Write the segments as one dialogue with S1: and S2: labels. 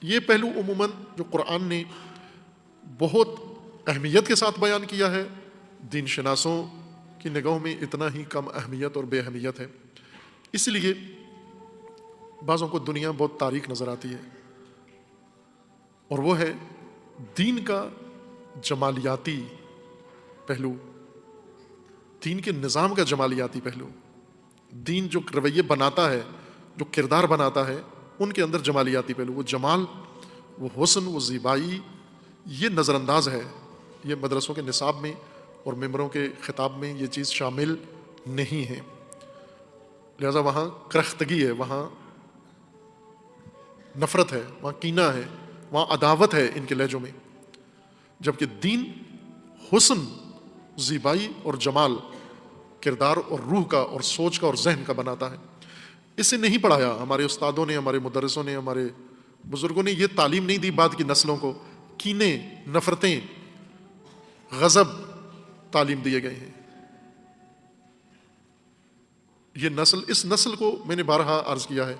S1: یہ پہلو عموماً جو قرآن نے بہت اہمیت کے ساتھ بیان کیا ہے، دین شناسوں کی نگاہوں میں اتنا ہی کم اہمیت اور بے اہمیت ہے. اس لیے بعضوں کو دنیا بہت تاریک نظر آتی ہے، اور وہ ہے دین کا جمالیاتی پہلو، دین کے نظام کا جمالیاتی پہلو. دین جو رویے بناتا ہے، جو کردار بناتا ہے، ان کے اندر جمالیاتی پہلو، وہ جمال، وہ حسن، وہ زیبائی، یہ نظر انداز ہے. یہ مدرسوں کے نصاب میں اور ممبروں کے خطاب میں یہ چیز شامل نہیں ہے. لہذا وہاں کرختگی ہے، وہاں نفرت ہے، وہاں کینہ ہے، وہاں عداوت ہے ان کے لہجوں میں. جبکہ دین حسن، زیبائی اور جمال، کردار اور روح کا اور سوچ کا اور ذہن کا بناتا ہے. اسے نہیں پڑھایا ہمارے استادوں نے، ہمارے مدرسوں نے، ہمارے بزرگوں نے. یہ تعلیم نہیں دی بعد کی نسلوں کو. کینے، نفرتیں، غضب تعلیم دیے گئے ہیں. یہ نسل، اس نسل کو میں نے بارہا عرض کیا ہے،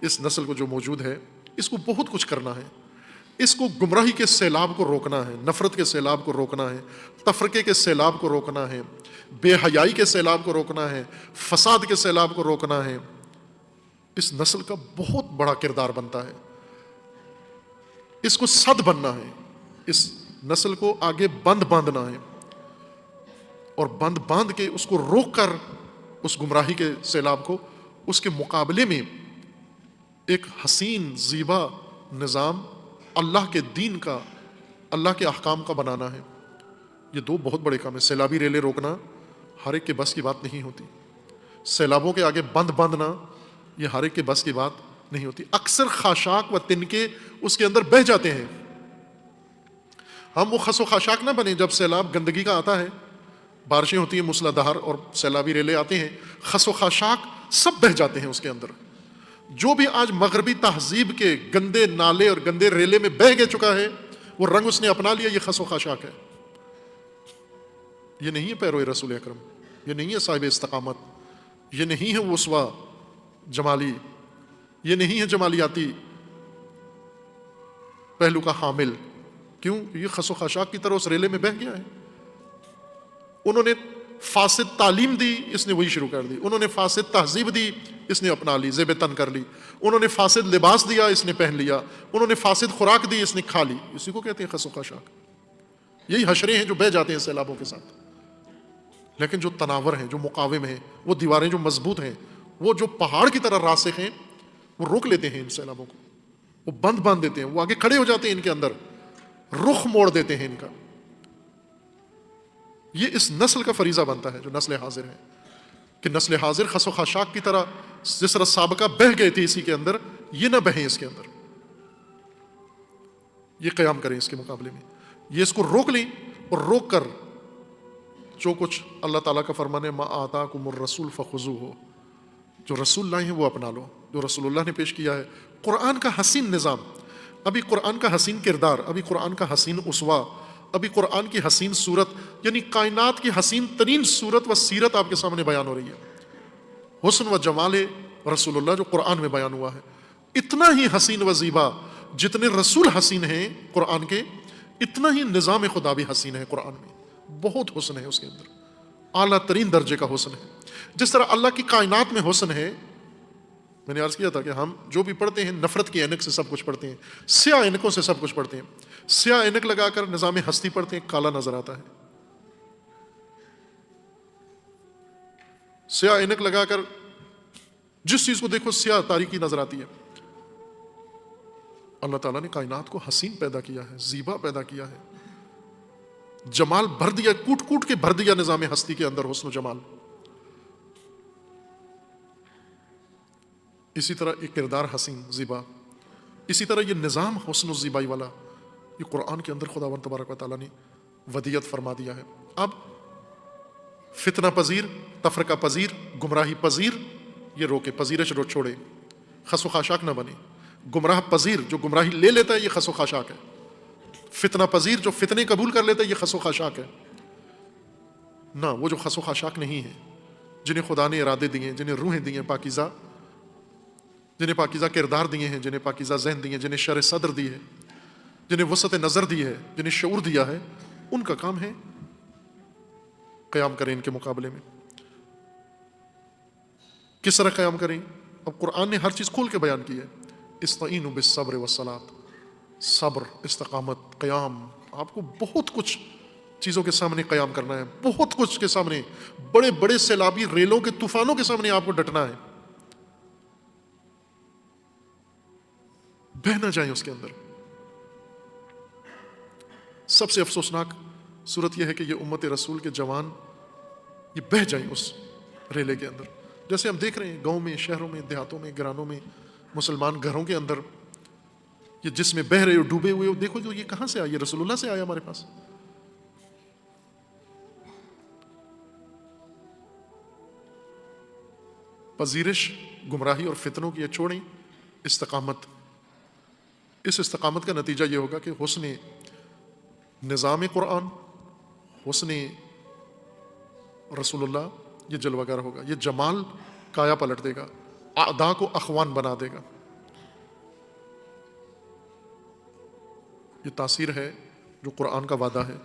S1: اس نسل کو جو موجود ہے اس کو بہت کچھ کرنا ہے. اس کو گمراہی کے سیلاب کو روکنا ہے، نفرت کے سیلاب کو روکنا ہے، تفرقے کے سیلاب کو روکنا ہے، بے حیائی کے سیلاب کو روکنا ہے، فساد کے سیلاب کو روکنا ہے. اس نسل کا بہت بڑا کردار بنتا ہے. اس کو صد بننا ہے، اس نسل کو آگے بند باندھنا ہے، اور بند باندھ کے اس کو روک کر اس گمراہی کے سیلاب کو، اس کے مقابلے میں ایک حسین زیبا نظام اللہ کے دین کا، اللہ کے احکام کا بنانا ہے. یہ دو بہت بڑے کام ہیں. سیلابی ریلیں روکنا ہر ایک کے بس کی بات نہیں ہوتی. سیلابوں کے آگے بند باندھنا یہ ہر ایک کے بس کی بات نہیں ہوتی. اکثر خاشاک و تنکے اس کے اندر بہہ جاتے ہیں. ہم وہ خس و خاشاک نہ بنیں. جب سیلاب گندگی کا آتا ہے، بارشیں ہوتی ہیں موسلا دھار اور سیلابی ریلے آتے ہیں، خس و خاشاک سب بہہ جاتے ہیں اس کے اندر. جو بھی آج مغربی تہذیب کے گندے نالے اور گندے ریلے میں بہہ گئے چکا ہے، وہ رنگ اس نے اپنا لیا، یہ خس و خاشاک ہے. یہ نہیں ہے پیرو رسول اکرم، یہ نہیں ہے صاحب استقامت، یہ نہیں ہے اسوہ جمالی، یہ نہیں ہے جمالیاتی پہلو کا حامل. کیوں؟ یہ خس و خاشاک کی طرح اس ریلے میں بہہ گیا ہے. انہوں نے فاسد تعلیم دی، اس نے وہی شروع کر دی. انہوں نے فاسد تہذیب دی، اس نے اپنا لی، زیب تن کر لی. انہوں نے فاسد لباس دیا، اس نے پہن لیا. انہوں نے فاسد خوراک دی، اس نے کھا لی. اسی کو کہتے ہیں خس و خاشاک. یہی حشرے ہیں جو بہہ جاتے ہیں سیلابوں کے ساتھ. لیکن جو تناور ہیں، جو مقاوم ہیں، وہ دیواریں جو مضبوط ہیں، وہ جو پہاڑ کی طرح راسخ ہیں، وہ روک لیتے ہیں ان سیلابوں کو. وہ بند باندھ دیتے ہیں، وہ آگے کھڑے ہو جاتے ہیں ان کے اندر، رخ موڑ دیتے ہیں ان کا. یہ اس نسل کا فریضہ بنتا ہے جو نسل حاضر ہے، کہ نسل حاضر خس و خاشاک کی طرح جس طرح سابقہ بہہ گئے تھے اسی کے اندر، یہ نہ بہیں اس کے اندر. یہ قیام کریں اس کے مقابلے میں. یہ اس کو روک لیں، اور روک کر جو کچھ اللہ تعالیٰ کا فرمان ہے، ما آتاکم الرسول فخذوہ، جو رسول لائے ہیں وہ اپنا لو. جو رسول اللہ نے پیش کیا ہے، قرآن کا حسین نظام، ابھی قرآن کا حسین کردار، ابھی قرآن کا حسین اسوہ، ابھی قرآن کی حسین صورت، یعنی کائنات کی حسین ترین صورت و سیرت آپ کے سامنے بیان ہو رہی ہے. حسن و جمال رسول اللہ جو قرآن میں بیان ہوا ہے، اتنا ہی حسین و زیبا جتنے رسول حسین ہیں قرآن کے، اتنا ہی نظام خدا بھی حسین ہے قرآن میں. بہت حسن ہے اس کے اندر، اعلیٰ ترین درجے کا حسن ہے. جس طرح اللہ کی کائنات میں حسن ہے، میں نے عرض کیا تھا کہ ہم جو بھی پڑھتے ہیں نفرت کی اینک سے سب کچھ پڑھتے ہیں، سیاہ اینکوں سے سب کچھ پڑھتے ہیں. سیاہ اینک لگا کر نظام ہستی پڑھتے ہیں، کالا نظر آتا ہے. سیاہ اینک لگا کر جس چیز کو دیکھو سیاہ تاریکی نظر آتی ہے. اللہ تعالیٰ نے کائنات کو حسین پیدا کیا ہے، زیبا پیدا کیا ہے، جمال بھر دیا، کوٹ کوٹ کے بھر دیا نظام ہستی کے اندر حسن و جمال. اسی طرح ایک کردار حسین زیبا، اسی طرح یہ نظام حسن و زیبائی والا، یہ قرآن کے اندر خداوند تبارک و تعالیٰ نے ودیت فرما دیا ہے. اب فتنہ پذیر، تفرقہ پذیر، گمراہی پذیر، یہ روکے، پذیرش رو چھوڑے، خس و خاشاک نہ بنے. گمراہ پذیر جو گمراہی لے لیتا ہے یہ خس و خاشاک ہے. فتنہ پذیر جو فتنے قبول کر لیتا ہے یہ خس و خاشاک ہے. نہ، وہ جو خس و خاشاک نہیں ہے، جنہیں خدا نے ارادے دیے، جنہیں روحیں دی ہیں پاکیزہ، جنہیں پاکیزہ کردار دیے ہیں، جنہیں پاکیزہ ذہن دیے ہیں، جنہیں شرح صدر دی ہے، جنہیں وسعت نظر دی ہے، جنہیں شعور دیا ہے، ان کا کام ہے قیام کریں ان کے مقابلے میں۔ کس طرح قیام کریں؟ اب قرآن نے ہر چیز کھول کے بیان کی ہے۔ استعینوا بالصبر والصلاۃ، صبر، استقامت، قیام، آپ کو بہت کچھ چیزوں کے سامنے قیام کرنا ہے، بہت کچھ کے سامنے، بڑے بڑے سیلابی ریلوں کے طوفانوں کے سامنے آپ کو ڈٹنا ہے، بہہ نہ جائیں اس کے اندر۔ سب سے افسوسناک صورت یہ ہے کہ یہ امت رسول کے جوان یہ بہہ جائیں اس ریلے کے اندر، جیسے ہم دیکھ رہے ہیں گاؤں میں، شہروں میں، دیہاتوں میں، گرانوں میں، مسلمان گھروں کے اندر یہ جس میں بہہ رہے ہو، ڈوبے ہوئے ہو، دیکھو جو یہ کہاں سے آئی؟ یہ رسول اللہ سے آیا ہمارے پاس۔ پذیرش گمراہی اور فتنوں کی یہ چھوڑیں، استقامت، اس استقامت کا نتیجہ یہ ہوگا کہ حسن نظام قرآن، حسن رسول اللہ یہ جلوہ گر ہوگا، یہ جمال کایا پلٹ دے گا، اعداء کو اخوان بنا دے گا۔ یہ تاثیر ہے جو قرآن کا وعدہ ہے۔